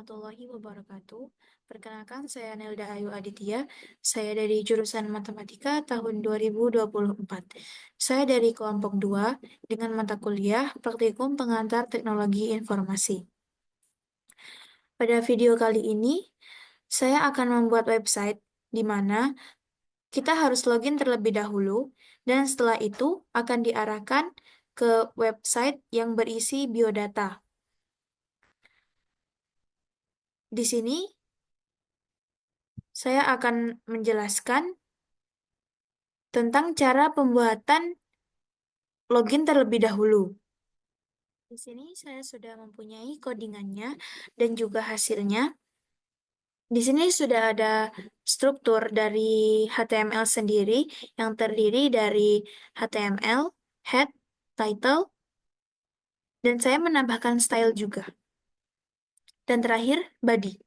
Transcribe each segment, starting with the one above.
warahmatullahi wabarakatuh. Perkenalkan, saya Nelda Ayu Aditya. Saya dari jurusan Matematika tahun 2024. Saya dari kelompok 2 dengan mata kuliah Praktikum Pengantar Teknologi Informasi. Pada video kali ini, saya akan membuat website di mana kita harus login terlebih dahulu dan setelah itu akan diarahkan ke website yang berisi biodata. Di sini saya akan menjelaskan tentang cara pembuatan login terlebih dahulu. Di sini saya sudah mempunyai codingannya dan juga hasilnya. Di sini sudah ada struktur dari HTML sendiri yang terdiri dari HTML, head, title, dan saya menambahkan style juga. Dan terakhir, body.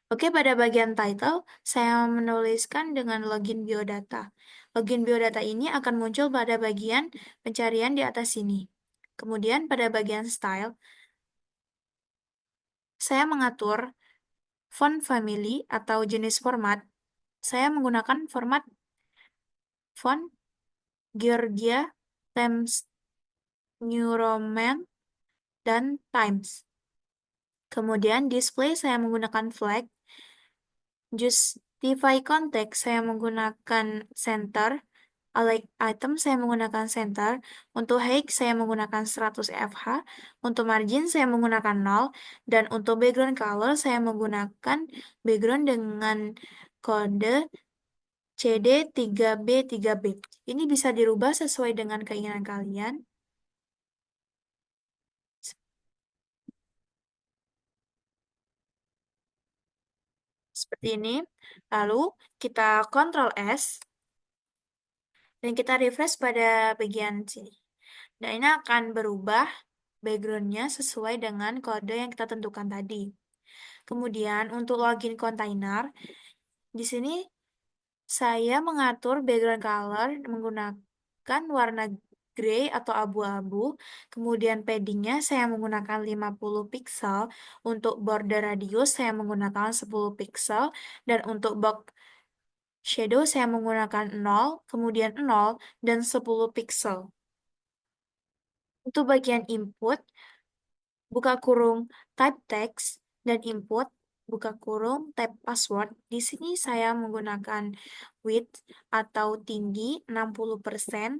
Oke, pada bagian title, saya menuliskan dengan login biodata. Login biodata ini akan muncul pada bagian pencarian di atas sini. Kemudian pada bagian style, saya mengatur font family atau jenis format. Saya menggunakan format font Georgia, Times New Roman, dan Times. Kemudian display saya menggunakan flag. Justify context saya menggunakan center. Alike item saya menggunakan center. Untuk height saya menggunakan 100 fh. Untuk margin saya menggunakan 0. Dan untuk background color saya menggunakan background dengan kode CD3B3B. Ini bisa dirubah sesuai dengan keinginan kalian. Seperti ini. Lalu kita Ctrl S dan kita refresh pada bagian sini. Dan ini akan berubah backgroundnya sesuai dengan kode yang kita tentukan tadi. Kemudian untuk login container, di sini saya mengatur background color menggunakan warna gray atau abu-abu. Kemudian paddingnya saya menggunakan 50 pixel. Untuk border radius saya menggunakan 10 pixel. Dan untuk box shadow saya menggunakan 0, kemudian 0, dan 10 pixel. Untuk bagian input, buka kurung type text dan input, buka kurung type password. Di sini saya menggunakan width atau tinggi 60%,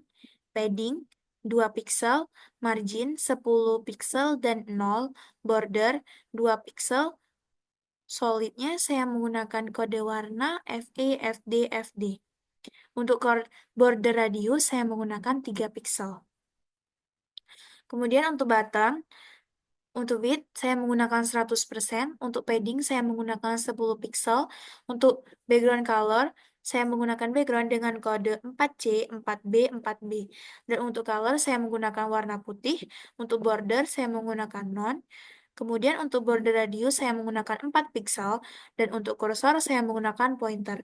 padding 2 pixel, margin 10 pixel dan 0, border 2 pixel. Solidnya saya menggunakan kode warna FE, FD, FD. Untuk border radius saya menggunakan 3 pixel. Kemudian untuk button, untuk width saya menggunakan 100%, untuk padding saya menggunakan 10 pixel, untuk background color saya menggunakan background dengan kode 4C, 4B, 4B. Dan untuk color saya menggunakan warna putih, untuk border saya menggunakan non. Kemudian untuk border radius saya menggunakan 4 pixel, dan untuk cursor saya menggunakan pointer.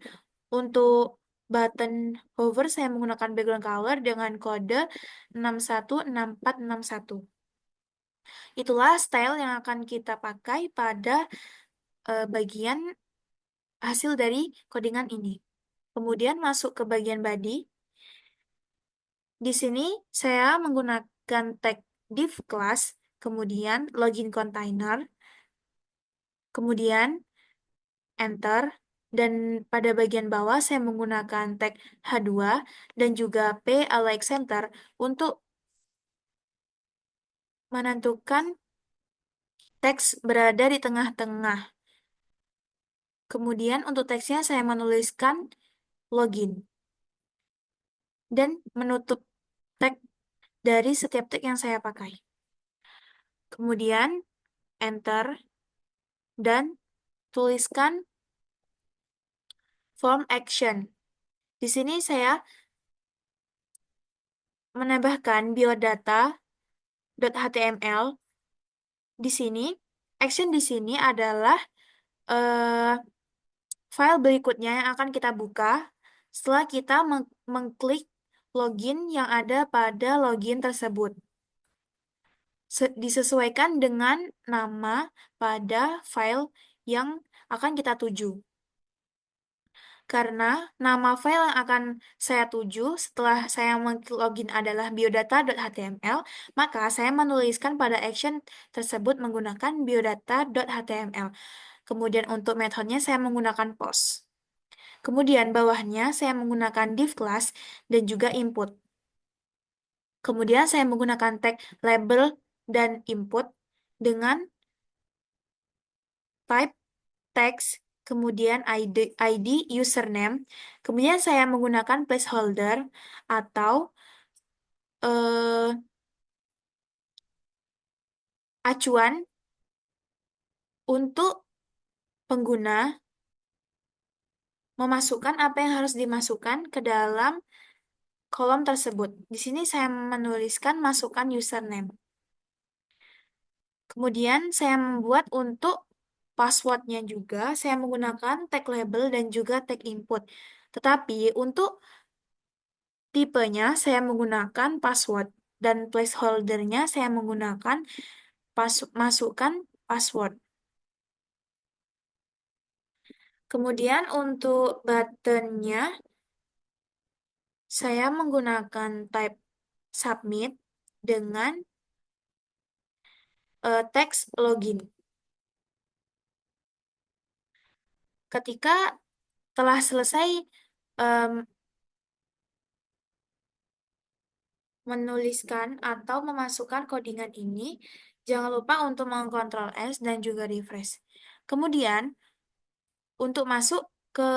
Untuk button hover saya menggunakan background color dengan kode 616461. Itulah style yang akan kita pakai pada bagian hasil dari codingan ini. Kemudian masuk ke bagian body. Di sini saya menggunakan tag div class, kemudian login container, kemudian enter, dan pada bagian bawah saya menggunakan tag H2 dan juga P alike center untuk menentukan teks berada di tengah-tengah. Kemudian untuk teksnya saya menuliskan login dan menutup tag dari setiap tag yang saya pakai. Kemudian enter dan tuliskan form action. Di sini saya menambahkan biodata.html. Di sini action di sini adalah file berikutnya yang akan kita buka setelah kita mengklik login yang ada pada login tersebut. disesuaikan dengan nama pada file yang akan kita tuju. Karena nama file yang akan saya tuju setelah saya login adalah biodata.html, maka saya menuliskan pada action tersebut menggunakan biodata.html. Kemudian untuk metodenya saya menggunakan post. Kemudian bawahnya saya menggunakan div class dan juga input. Kemudian saya menggunakan tag label dan input dengan type text, kemudian ID username, kemudian saya menggunakan placeholder atau eh, acuan untuk pengguna memasukkan apa yang harus dimasukkan ke dalam kolom tersebut. Di sini saya menuliskan masukkan username. Kemudian saya membuat untuk passwordnya juga, saya menggunakan tag label dan juga tag input. Tetapi untuk tipenya saya menggunakan password dan placeholdernya saya menggunakan masukkan password. Kemudian untuk buttonnya saya menggunakan type submit dengan teks login. Ketika telah selesai em, menuliskan atau memasukkan codingan ini, jangan lupa untuk mengkontrol S dan juga refresh. Kemudian, untuk masuk ke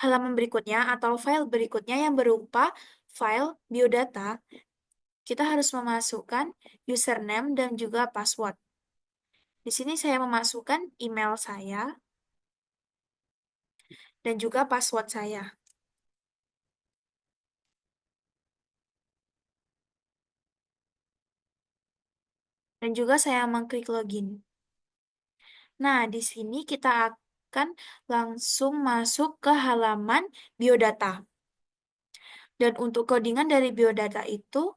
halaman berikutnya atau file berikutnya yang berupa file biodata, kita harus memasukkan username dan juga password. Di sini saya memasukkan email saya dan juga password saya. Dan juga saya mengklik login. Nah, di sini kita akan langsung masuk ke halaman biodata. Dan untuk codingan dari biodata itu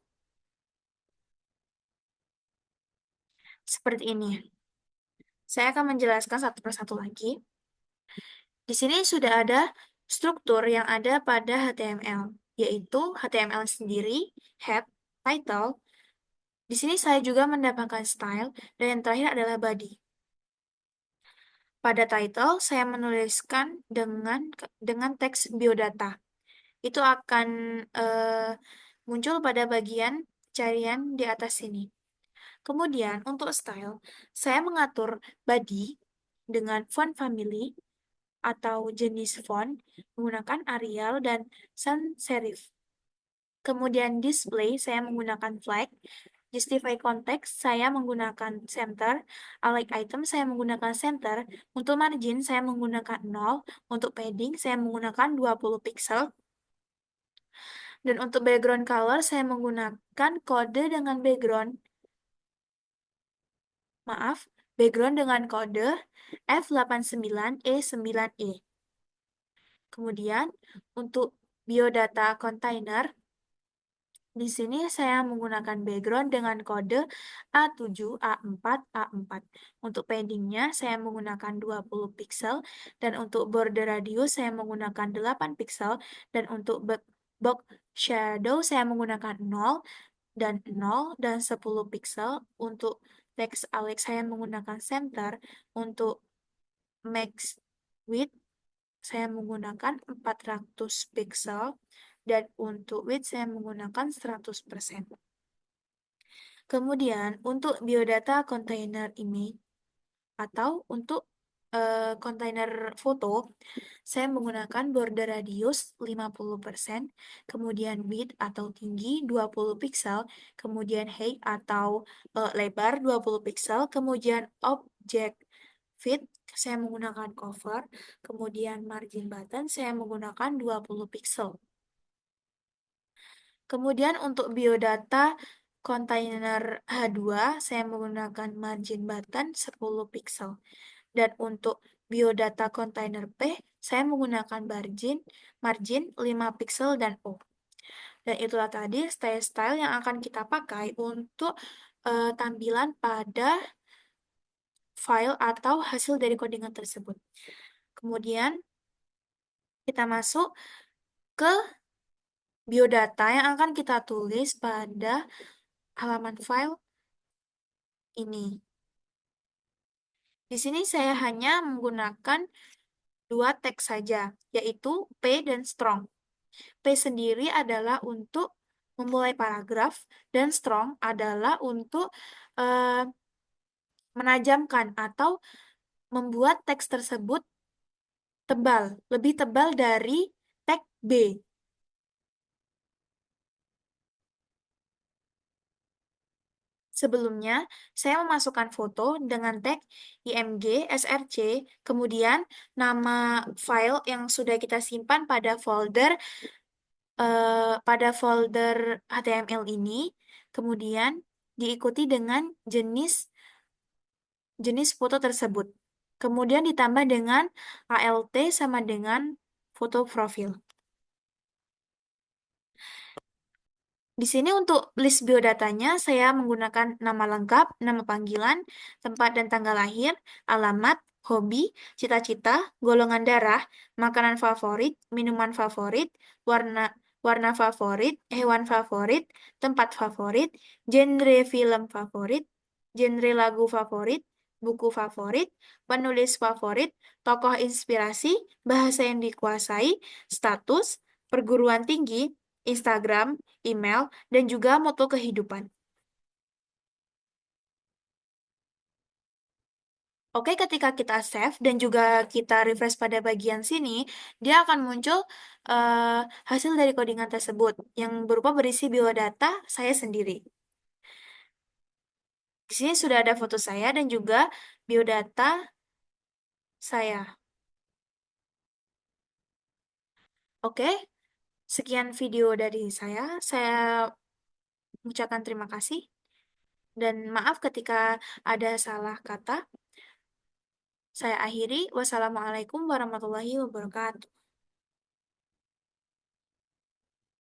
seperti ini. Saya akan menjelaskan satu persatu lagi. Di sini sudah ada struktur yang ada pada HTML, yaitu HTML sendiri, head, title. Di sini saya juga mendapatkan style, dan yang terakhir adalah body. Pada title, saya menuliskan dengan teks biodata. Itu akan muncul pada bagian carian di atas sini. Kemudian untuk style, saya mengatur body dengan font family atau jenis font menggunakan Arial dan sans serif. Kemudian display saya menggunakan flag, justify context saya menggunakan center, alike item saya menggunakan center, untuk margin saya menggunakan 0, untuk padding saya menggunakan 20 pixel, dan untuk background color saya menggunakan kode dengan background dengan kode F89E9E. Kemudian untuk biodata container, di sini saya menggunakan background dengan kode A7, A4, A4. Untuk paddingnya saya menggunakan 20 pixel, dan untuk border radius saya menggunakan 8 pixel, dan untuk box shadow saya menggunakan 0 dan 10 pixel. Untuk text alex saya menggunakan center, untuk max width saya menggunakan 400 pixel, dan untuk width saya menggunakan 100%. Kemudian untuk biodata container image atau untuk kontainer foto, saya menggunakan border radius 50%, kemudian width atau tinggi 20 pixel, kemudian height atau lebar 20 pixel, kemudian object fit saya menggunakan cover, kemudian margin button saya menggunakan 20 pixel. Kemudian untuk biodata kontainer H2 saya menggunakan margin button 10 pixel. Dan untuk biodata kontainer P saya menggunakan margin 5 pixel dan O. Dan itulah tadi style-style yang akan kita pakai untuk tampilan pada file atau hasil dari codingan tersebut. Kemudian kita masuk ke biodata yang akan kita tulis pada halaman file ini. Di sini saya hanya menggunakan dua teks saja, yaitu P dan strong. P sendiri adalah untuk memulai paragraf, dan strong adalah untuk eh, menajamkan atau membuat teks tersebut tebal, lebih tebal dari teks B. Sebelumnya, saya memasukkan foto dengan tag IMG SRC, kemudian nama file yang sudah kita simpan pada folder HTML ini, kemudian diikuti dengan jenis jenis foto tersebut. Kemudian ditambah dengan ALT sama dengan foto profil. Di sini untuk list biodatanya, saya menggunakan nama lengkap, nama panggilan, tempat dan tanggal lahir, alamat, hobi, cita-cita, golongan darah, makanan favorit, minuman favorit, warna warna favorit, hewan favorit, tempat favorit, genre film favorit, genre lagu favorit, buku favorit, penulis favorit, tokoh inspirasi, bahasa yang dikuasai, status, perguruan tinggi, Instagram, email, dan juga moto kehidupan. Oke, ketika kita save dan juga kita refresh pada bagian sini, dia akan muncul eh, hasil dari codingan tersebut yang berupa berisi biodata saya sendiri. Di sini sudah ada foto saya dan juga biodata saya. Oke, sekian video dari saya. Saya mengucapkan terima kasih dan maaf ketika ada salah kata. Saya akhiri. Wassalamualaikum warahmatullahi wabarakatuh.